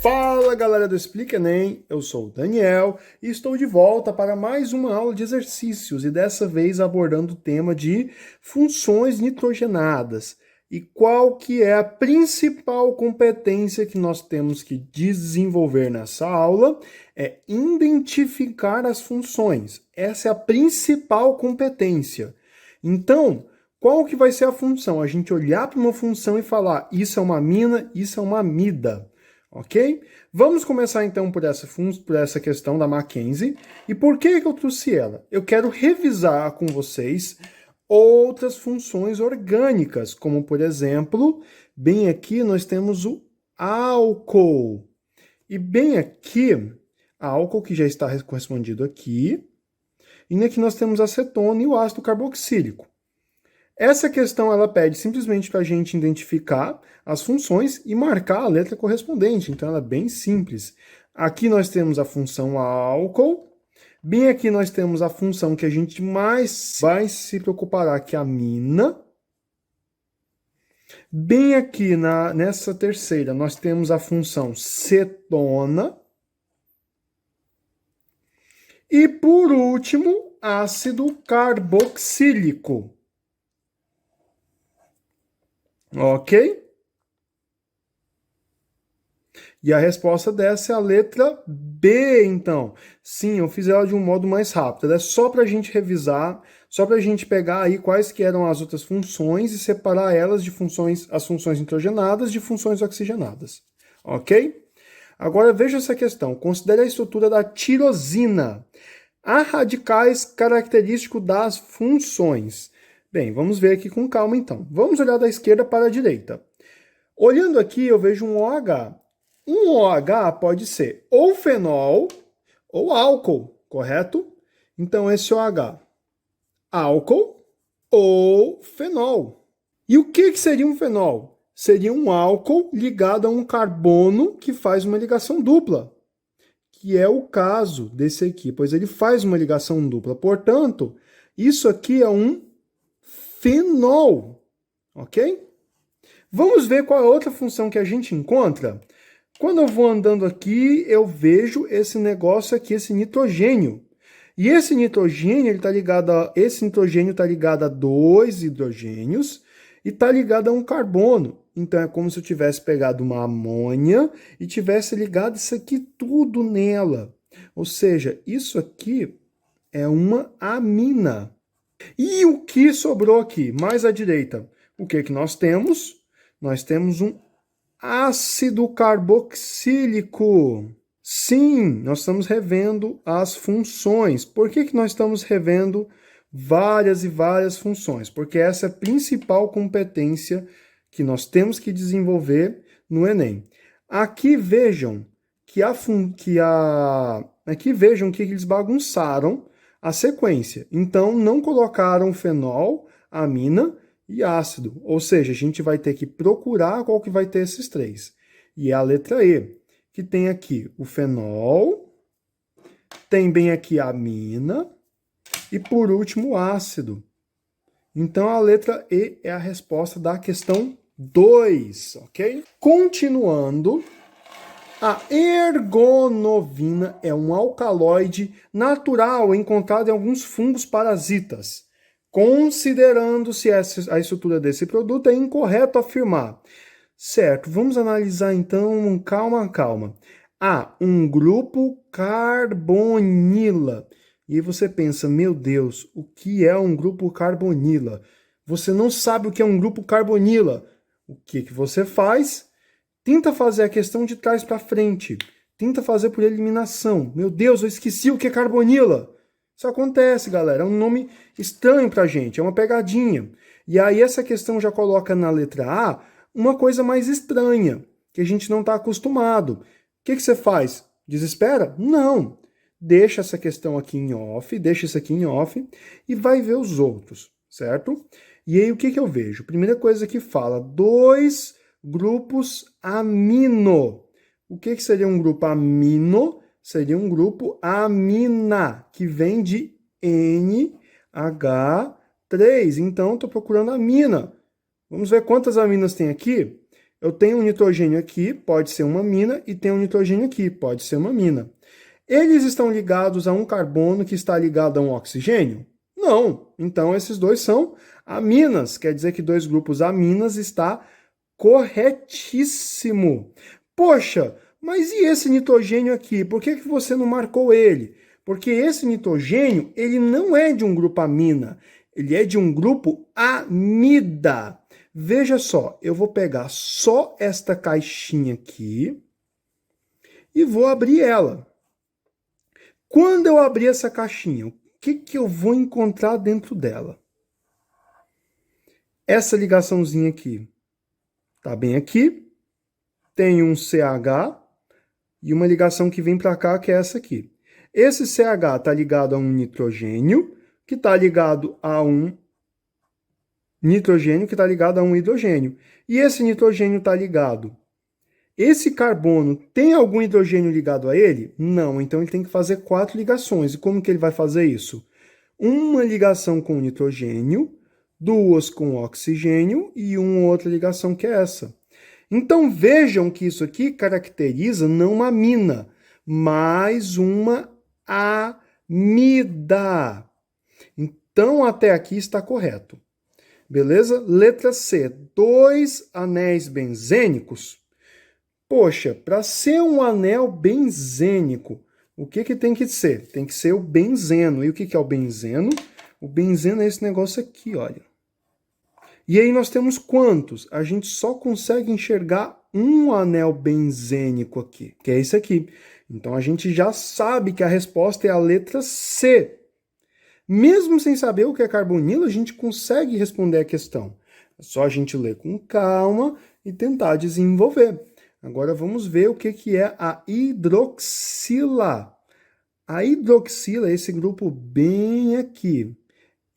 Fala galera do Explica Enem, eu sou o Daniel e estou de volta para mais uma aula de exercícios e dessa vez abordando o tema de funções nitrogenadas. E qual que é a principal competência que nós temos que desenvolver nessa aula? É identificar as funções. Essa é a principal competência. Então, qual que vai ser a função? A gente olhar para uma função e falar, isso é uma amina, isso é uma amida. Ok? Vamos começar então por essa questão da Mackenzie. E por que eu trouxe ela? Eu quero revisar com vocês outras funções orgânicas, como por exemplo, bem aqui nós temos o álcool. E bem aqui, álcool que já está correspondido aqui. E aqui nós temos a acetona e o ácido carboxílico. Essa questão ela pede simplesmente para a gente identificar as funções e marcar a letra correspondente, então ela é bem simples. Aqui nós temos a função álcool, bem aqui nós temos a função que a gente mais vai se preocupar, que é a amina. Bem aqui nessa terceira nós temos a função cetona. E por último, ácido carboxílico. Ok? E a resposta dessa é a letra B, então. Sim, eu fiz ela de um modo mais rápido. É só para a gente revisar, só para a gente pegar aí quais que eram as outras funções e separar elas de as funções nitrogenadas de funções oxigenadas. Ok? Agora veja essa questão. Considere a estrutura da tirosina. Há radicais característicos das funções. Bem, vamos ver aqui com calma então. Vamos olhar da esquerda para a direita. Olhando aqui, eu vejo um OH. Um OH pode ser ou fenol ou álcool, correto? Então, esse OH, álcool ou fenol. E o que seria um fenol? Seria um álcool ligado a um carbono que faz uma ligação dupla, que é o caso desse aqui, pois ele faz uma ligação dupla. Portanto, isso aqui é um fenol, ok? Vamos ver qual é a outra função que a gente encontra. Quando eu vou andando aqui, eu vejo esse negócio aqui, esse nitrogênio. E esse nitrogênio está ligado a dois hidrogênios e está ligado a um carbono. Então é como se eu tivesse pegado uma amônia e tivesse ligado isso aqui tudo nela. Ou seja, isso aqui é uma amina. E o que sobrou aqui? Mais à direita. O que nós temos? Nós temos um ácido carboxílico. Sim, nós estamos revendo as funções. Por que nós estamos revendo várias e várias funções? Porque essa é a principal competência que nós temos que desenvolver no Enem. Aqui vejam que eles bagunçaram a sequência. Então, não colocaram fenol, amina e ácido. Ou seja, a gente vai ter que procurar qual que vai ter esses três. E é a letra E, que tem aqui o fenol, tem bem aqui a amina e, por último, o ácido. Então, a letra E é a resposta da questão 2, ok? Continuando... A ergonovina é um alcaloide natural encontrado em alguns fungos parasitas. Considerando-se a estrutura desse produto, é incorreto afirmar. Certo, vamos analisar então, calma. Há um grupo carbonila. E aí você pensa, meu Deus, o que é um grupo carbonila? Você não sabe o que é um grupo carbonila. O que você faz? Tenta fazer a questão de trás para frente. Tenta fazer por eliminação. Meu Deus, eu esqueci o que é carbonila. Isso acontece, galera. É um nome estranho para a gente. É uma pegadinha. E aí essa questão já coloca na letra A uma coisa mais estranha, que a gente não está acostumado. O que você faz? Desespera? Não. Deixa essa questão aqui em off, deixa isso aqui em off e vai ver os outros, certo? E aí o que eu vejo? Primeira coisa que fala, dois grupos amino. O que seria um grupo amino? Seria um grupo amina, que vem de NH3. Então, estou procurando amina. Vamos ver quantas aminas tem aqui? Eu tenho um nitrogênio aqui, pode ser uma amina, e tenho um nitrogênio aqui, pode ser uma amina. Eles estão ligados a um carbono que está ligado a um oxigênio? Não. Então, esses dois são aminas. Quer dizer que dois grupos aminas está corretíssimo. Poxa, mas e esse nitrogênio aqui? Por que você não marcou ele? Porque esse nitrogênio, ele não é de um grupo amina. Ele é de um grupo amida. Veja só, eu vou pegar só esta caixinha aqui e vou abrir ela. Quando eu abrir essa caixinha, o que eu vou encontrar dentro dela? Essa ligaçãozinha aqui tá bem aqui. Tem um CH e uma ligação que vem para cá, que é essa aqui. Esse CH está ligado a um nitrogênio, que está ligado a um nitrogênio, que está ligado a um hidrogênio. E esse nitrogênio está ligado. Esse carbono tem algum hidrogênio ligado a ele? Não, então ele tem que fazer 4 ligações. E como que ele vai fazer isso? Uma ligação com o nitrogênio, 2 com o oxigênio e uma outra ligação que é essa. Então vejam que isso aqui caracteriza não uma amina, mas uma amida. Então até aqui está correto. Beleza? Letra C, 2 anéis benzênicos. Poxa, para ser um anel benzênico, o que tem que ser? Tem que ser o benzeno. E o que é o benzeno? O benzeno é esse negócio aqui, olha. E aí nós temos quantos? A gente só consegue enxergar um anel benzênico aqui, que é esse aqui. Então a gente já sabe que a resposta é a letra C. Mesmo sem saber o que é carbonilo, a gente consegue responder a questão. É só a gente ler com calma e tentar desenvolver. Agora vamos ver o que é a hidroxila. A hidroxila é esse grupo bem aqui.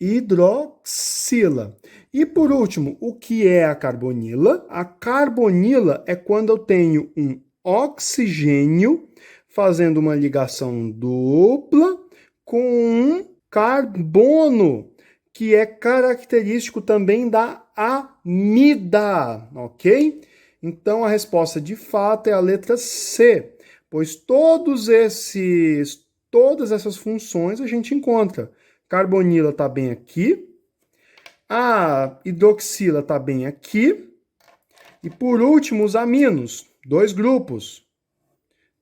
Hidroxila. E por último, o que é a carbonila? A carbonila é quando eu tenho um oxigênio fazendo uma ligação dupla com um carbono, que é característico também da amida, ok? Então a resposta de fato é a letra C, pois todas essas funções a gente encontra. Carbonila está bem aqui, a hidroxila está bem aqui, e por último os aminos, 2 grupos.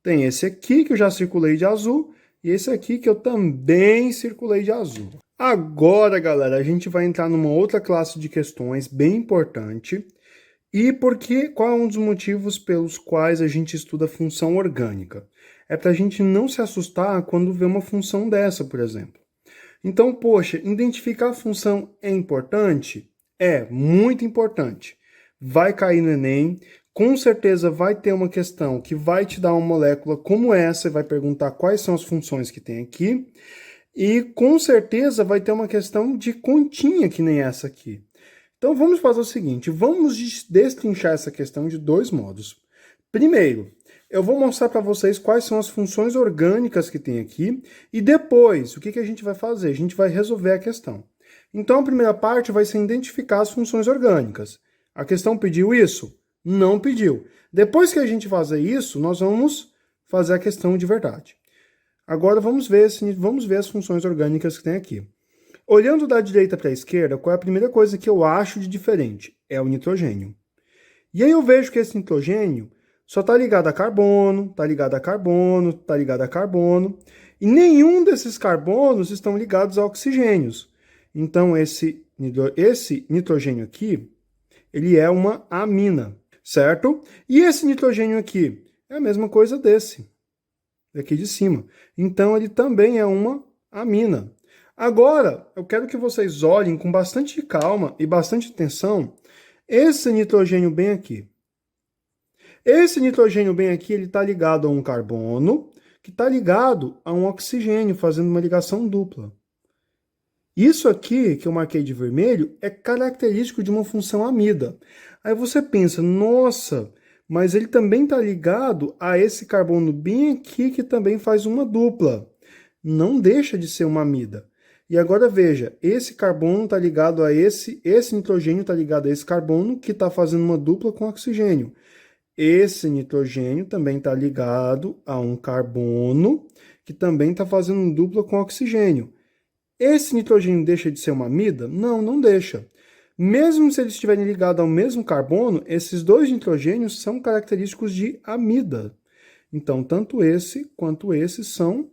Tem esse aqui que eu já circulei de azul, e esse aqui que eu também circulei de azul. Agora, galera, a gente vai entrar numa outra classe de questões bem importante. E qual é um dos motivos pelos quais a gente estuda função orgânica? É para a gente não se assustar quando vê uma função dessa, por exemplo. Então, poxa, identificar a função é importante? É, muito importante. Vai cair no Enem, com certeza vai ter uma questão que vai te dar uma molécula como essa, e vai perguntar quais são as funções que tem aqui, e com certeza vai ter uma questão de continha que nem essa aqui. Então vamos fazer o seguinte, vamos destrinchar essa questão de 2 modos. Primeiro, eu vou mostrar para vocês quais são as funções orgânicas que tem aqui, e depois, o que a gente vai fazer? A gente vai resolver a questão. Então a primeira parte vai ser identificar as funções orgânicas. A questão pediu isso? Não pediu. Depois que a gente fazer isso, nós vamos fazer a questão de verdade. Agora vamos ver as funções orgânicas que tem aqui. Olhando da direita para a esquerda, qual é a primeira coisa que eu acho de diferente? É o nitrogênio. E aí eu vejo que esse nitrogênio só está ligado a carbono, está ligado a carbono, está ligado a carbono, e nenhum desses carbonos estão ligados a oxigênios. Então esse nitrogênio aqui, ele é uma amina, certo? E esse nitrogênio aqui é a mesma coisa daqui de cima. Então ele também é uma amina. Agora, eu quero que vocês olhem com bastante calma e bastante atenção esse nitrogênio bem aqui. Esse nitrogênio bem aqui, ele está ligado a um carbono, que está ligado a um oxigênio, fazendo uma ligação dupla. Isso aqui, que eu marquei de vermelho, é característico de uma função amida. Aí você pensa, nossa, mas ele também está ligado a esse carbono bem aqui, que também faz uma dupla. Não deixa de ser uma amida. E agora veja, esse carbono está ligado a esse nitrogênio está ligado a esse carbono que está fazendo uma dupla com oxigênio. Esse nitrogênio também está ligado a um carbono que também está fazendo dupla com oxigênio. Esse nitrogênio deixa de ser uma amida? Não, não deixa. Mesmo se eles estiverem ligados ao mesmo carbono, esses dois nitrogênios são característicos de amida. Então, tanto esse quanto esse são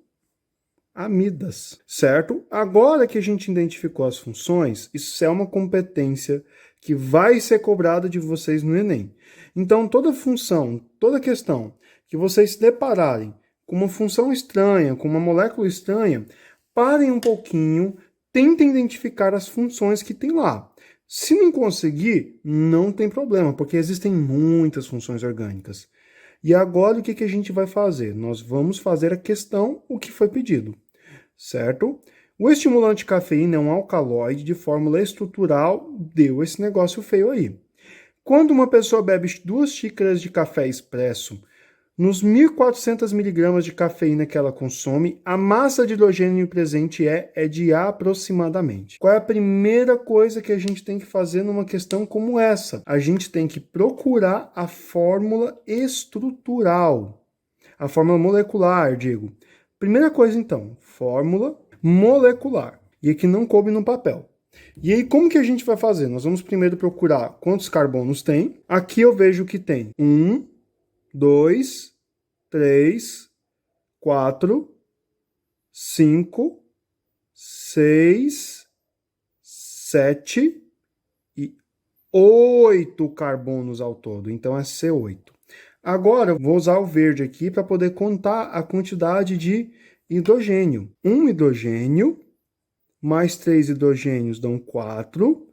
amidas, certo? Agora que a gente identificou as funções, isso é uma competência que vai ser cobrada de vocês no Enem. Então, toda função, toda questão que vocês se depararem com uma função estranha, com uma molécula estranha, parem um pouquinho, tentem identificar as funções que tem lá. Se não conseguir, não tem problema, porque existem muitas funções orgânicas. E agora o que a gente vai fazer? Nós vamos fazer a questão, o que foi pedido, certo? O estimulante cafeína é um alcaloide de fórmula estrutural, deu esse negócio feio aí. Quando uma pessoa bebe 2 xícaras de café expresso, nos 1.400 miligramas de cafeína que ela consome, a massa de hidrogênio presente é de aproximadamente. Qual é a primeira coisa que a gente tem que fazer numa questão como essa? A gente tem que procurar a fórmula estrutural, a fórmula molecular, digo. Primeira coisa, então, fórmula molecular. E aqui não coube no papel. E aí, como que a gente vai fazer? Nós vamos primeiro procurar quantos carbonos tem. Aqui eu vejo que tem 1, 2, 3, 4, 5, 6, 7 e 8 carbonos ao todo. Então é C8. Agora eu vou usar o verde aqui para poder contar a quantidade de hidrogênio. Um hidrogênio mais 3 hidrogênios dão 4,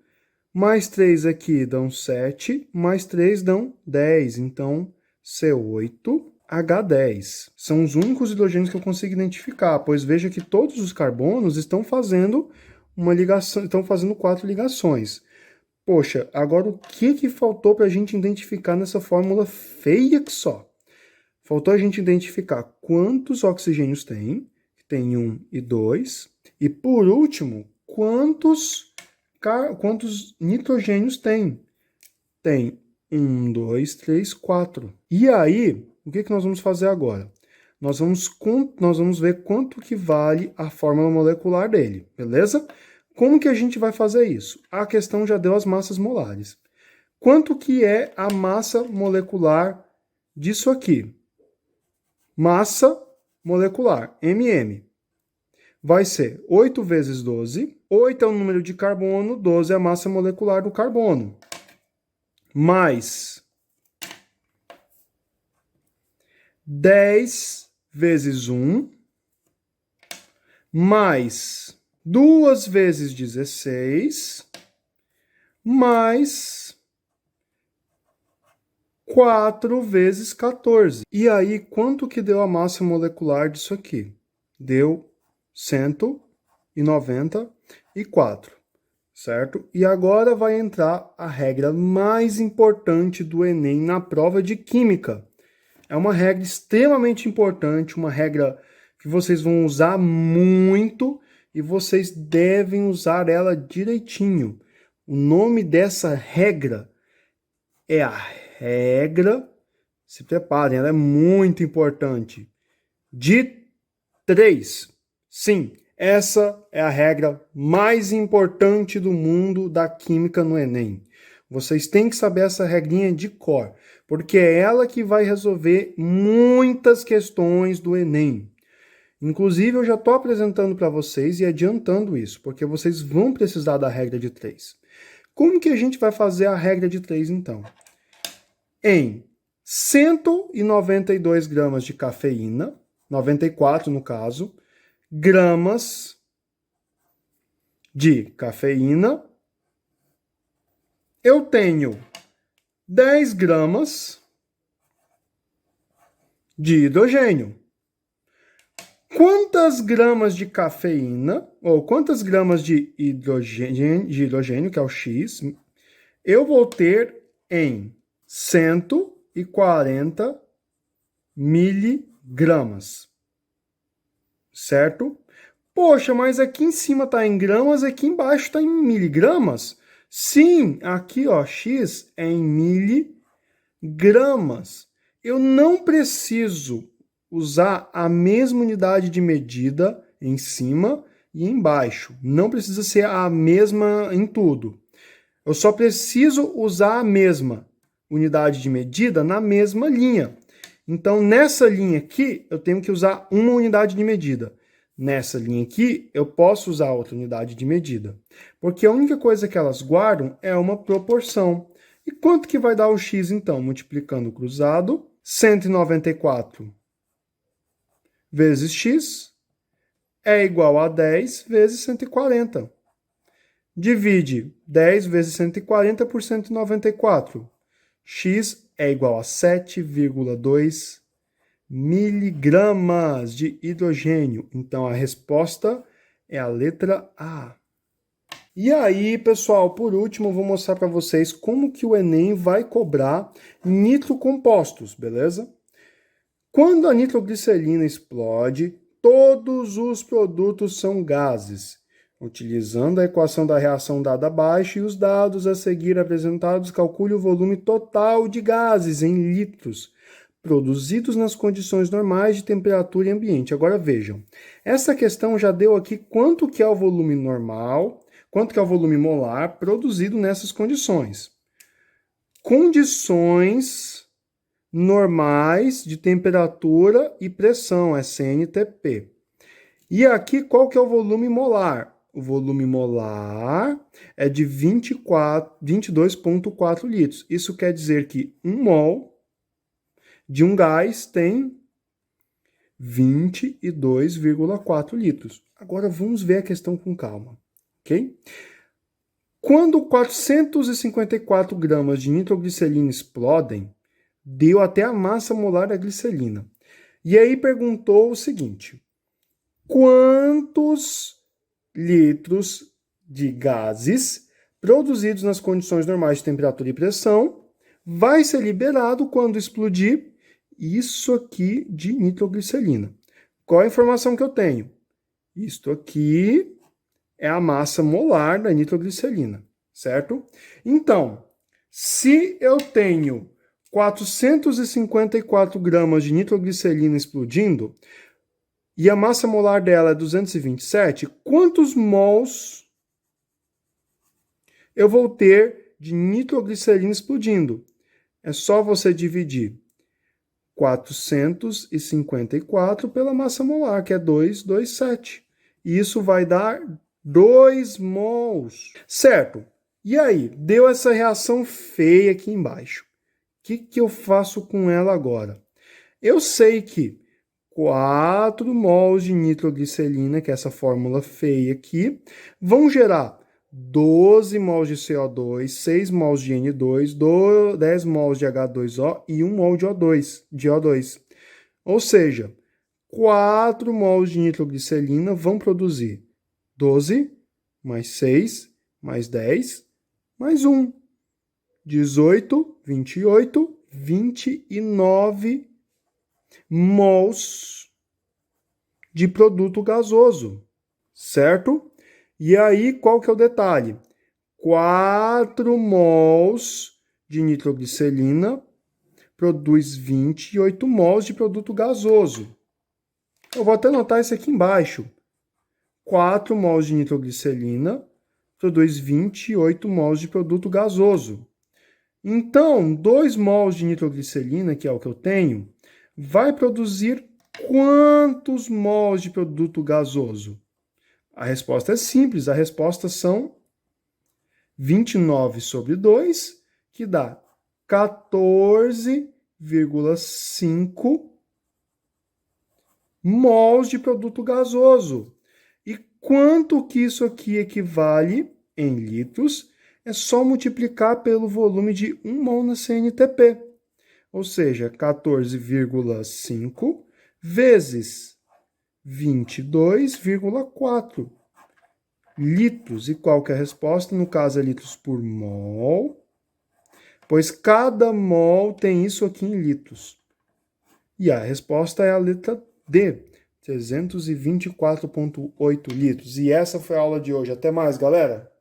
mais 3 aqui dão 7, mais 3 dão 10. Então, C8H10. São os únicos hidrogênios que eu consigo identificar, pois veja que todos os carbonos estão fazendo uma ligação, estão fazendo 4 ligações. Poxa, agora o que faltou para a gente identificar nessa fórmula feia que só? Faltou a gente identificar quantos oxigênios tem, tem 1 e 2, e por último, quantos nitrogênios tem? Tem 1, 2, 3, 4. E aí, o que nós vamos fazer agora? Nós vamos ver quanto que vale a fórmula molecular dele, beleza? Como que a gente vai fazer isso? A questão já deu as massas molares. Quanto que é a massa molecular disso aqui? Massa molecular, MM. Vai ser 8 vezes 12. 8 é o número de carbono, 12 é a massa molecular do carbono. Mais 10 vezes 1, mais 2 vezes 16, mais 4 vezes 14. E aí, quanto que deu a massa molecular disso aqui? Deu 194, certo? E agora vai entrar a regra mais importante do Enem na prova de Química. É uma regra extremamente importante, uma regra que vocês vão usar muito e vocês devem usar ela direitinho. O nome dessa regra é a regra, se preparem, ela é muito importante, de 3. Sim, essa é a regra mais importante do mundo da química no Enem. Vocês têm que saber essa regrinha de cor, porque é ela que vai resolver muitas questões do Enem. Inclusive, eu já estou apresentando para vocês e adiantando isso, porque vocês vão precisar da regra de 3. Como que a gente vai fazer a regra de 3, então? Em 192 gramas de cafeína, 94 no caso, gramas de cafeína, eu tenho 10 gramas de hidrogênio. Quantas gramas de cafeína, ou quantas gramas de hidrogênio, que é o X, eu vou ter em 140 miligramas, certo? Poxa, mas aqui em cima está em gramas, aqui embaixo está em miligramas? Sim, aqui ó, X é em miligramas. Eu não preciso usar a mesma unidade de medida em cima e embaixo. Não precisa ser a mesma em tudo. Eu só preciso usar a mesma unidade de medida na mesma linha. Então, nessa linha aqui, eu tenho que usar uma unidade de medida. Nessa linha aqui, eu posso usar outra unidade de medida. Porque a única coisa que elas guardam é uma proporção. E quanto que vai dar o x, então? Multiplicando o cruzado, 194 vezes x é igual a 10 vezes 140. Divide 10 vezes 140 por 194. X é igual a 7,2 miligramas de hidrogênio. Então, a resposta é a letra A. E aí, pessoal, por último, eu vou mostrar para vocês como que o Enem vai cobrar nitrocompostos, beleza? Quando a nitroglicerina explode, todos os produtos são gases. Utilizando a equação da reação dada abaixo e os dados a seguir apresentados, calcule o volume total de gases em litros, produzidos nas condições normais de temperatura e ambiente. Agora vejam, essa questão já deu aqui quanto que é o volume normal, quanto que é o volume molar produzido nessas condições. Condições normais de temperatura e pressão, é CNTP. E aqui, qual que é o volume molar? O volume molar é de 22,4 litros. Isso quer dizer que 1 mol de um gás tem 22,4 litros. Agora vamos ver a questão com calma, ok? Quando 454 gramas de nitroglicerina explodem, deu até a massa molar da glicerina. E aí perguntou o seguinte: quantos litros de gases produzidos nas condições normais de temperatura e pressão vai ser liberado quando explodir isso aqui de nitroglicerina? Qual a informação que eu tenho? Isto aqui é a massa molar da nitroglicerina, certo? Então, se eu tenho 454 gramas de nitroglicerina explodindo, e a massa molar dela é 227, quantos mols eu vou ter de nitroglicerina explodindo? É só você dividir 454 pela massa molar, que é 227. E isso vai dar 2 mols. Certo? E aí, deu essa reação feia aqui embaixo. O que eu faço com ela agora? Eu sei que 4 mols de nitroglicerina, que é essa fórmula feia aqui, vão gerar 12 mols de CO2, 6 mols de N2, 10 mols de H2O e 1 mol de O2. Ou seja, 4 mols de nitroglicerina vão produzir 12, mais 6, mais 10, mais 1. 18, 28, 29 mols de produto gasoso, certo? E aí, qual que é o detalhe? 4 mols de nitroglicerina produz 28 mols de produto gasoso. Eu vou até anotar isso aqui embaixo. 4 mols de nitroglicerina produz 28 mols de produto gasoso. Então, 2 mols de nitroglicerina, que é o que eu tenho, vai produzir quantos mols de produto gasoso? A resposta é simples, a resposta são 29 sobre 2, que dá 14,5 mols de produto gasoso. E quanto que isso aqui equivale em litros? É só multiplicar pelo volume de 1 mol na CNTP. Ou seja, 14,5 vezes 22,4 litros. E qual que é a resposta? No caso, é litros por mol, pois cada mol tem isso aqui em litros. E a resposta é a letra D, 324,8 litros. E essa foi a aula de hoje. Até mais, galera!